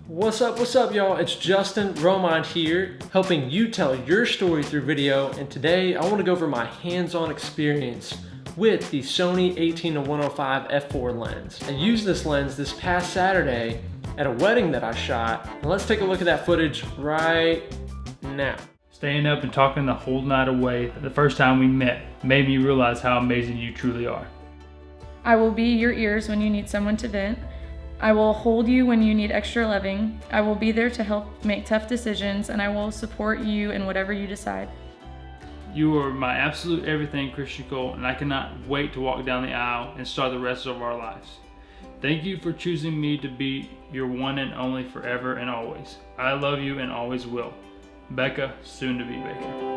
What's up y'all? It's Justin Romeyn here, helping you tell your story through video, and today I want to go over my hands-on experience with the Sony 18-105 f4 lens. I used this lens this past Saturday at a wedding that I shot, and let's take a look at that footage right now. Staying up and talking the whole night away the first time we met made me realize how amazing you truly are. I will be your ears when you need someone to vent. I will hold you when you need extra loving. I will be there to help make tough decisions, and I will support you in whatever you decide. You are my absolute everything, Christian Cole, and I cannot wait to walk down the aisle and start the rest of our lives. Thank you for choosing me to be your one and only forever and always. I love you and always will. Becca, soon to be Baker.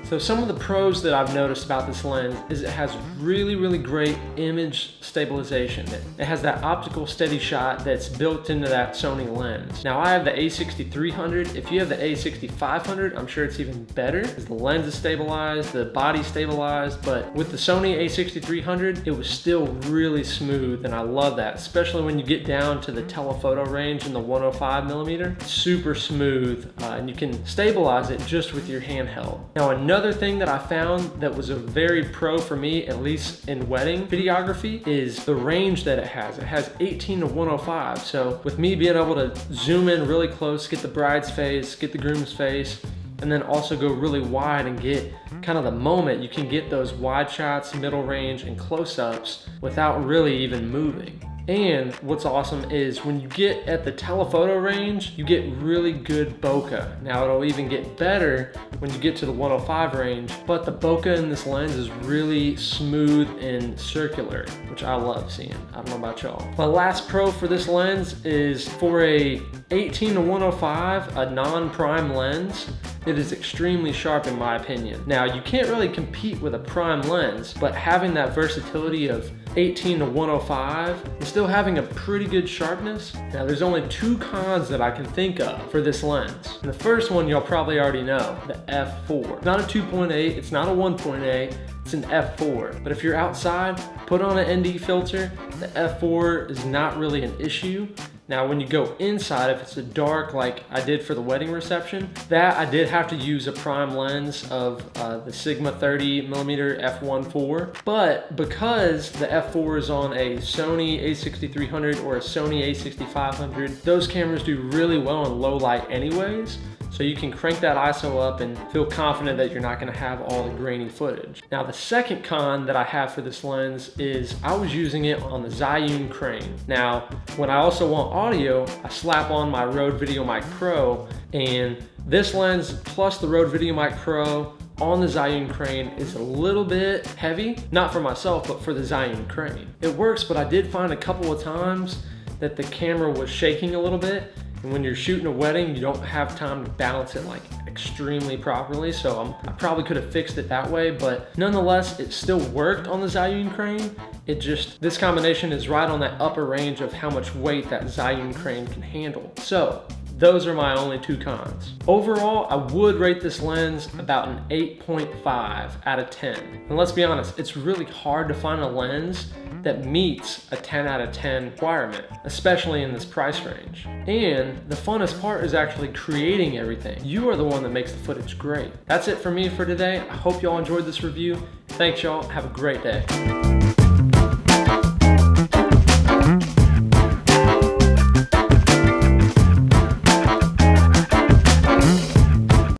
So some of the pros that I've noticed about this lens is it has really great image stabilization. It has that optical steady shot that's built into that Sony lens. Now I have the a6300. If you have the a6500, I'm sure it's even better because the lens is stabilized, the body's stabilized, but with the Sony a6300, it was still really smooth, and I love that, especially when you get down to the telephoto range in the 105mm. Super smooth, and you can stabilize it just with your handheld. Now another thing that I found that was a very pro for me, at least in wedding videography, is the range that it has. It has 18-105. So with me being able to zoom in really close, get the bride's face, get the groom's face, and then also go really wide and get kind of the moment, you can get those wide shots, middle range, and close-ups without really even moving. And what's awesome is when you get at the telephoto range, you get really good bokeh. Now it'll even get better when you get to the 105 range, but the bokeh in this lens is really smooth and circular, which I love seeing. I don't know about y'all. My last pro for this lens is for a 18-105, a non-prime lens. It is extremely sharp in my opinion. Now you can't really compete with a prime lens, but having that versatility of 18-105 and still having a pretty good sharpness. Now there's only two cons that I can think of for this lens. And the first one y'all probably already know, the f4. It's not a 2.8, it's not a 1.8, it's an f4. But if you're outside, put on an ND filter, the f4 is not really an issue. Now when you go inside, if it's a dark like I did for the wedding reception, that I did have to use a prime lens of the Sigma 30mm f1.4. But because the f4 is on a Sony a6300 or a Sony a6500, those cameras do really well in low light anyways. So you can crank that ISO up and feel confident that you're not gonna have all the grainy footage. Now the second con that I have for this lens is I was using it on the Zhiyun crane. Now, when I also want audio, I slap on my Rode VideoMic Pro, and this lens plus the Rode VideoMic Pro on the Zhiyun crane is a little bit heavy, not for myself, but for the Zhiyun crane. It works, but I did find a couple of times that the camera was shaking a little bit. And when you're shooting a wedding, you don't have time to balance it like extremely properly. So I probably could have fixed it that way, but nonetheless, it still worked on the Zhiyun crane. This combination is right on that upper range of how much weight that Zhiyun crane can handle. So those are my only two cons. Overall, I would rate this lens about an 8.5 out of 10. And let's be honest, it's really hard to find a lens that meets a 10 out of 10 requirement, especially in this price range. And the funnest part is actually creating everything. You are the one that makes the footage great. That's it for me for today. I hope y'all enjoyed this review. Thanks y'all, have a great day.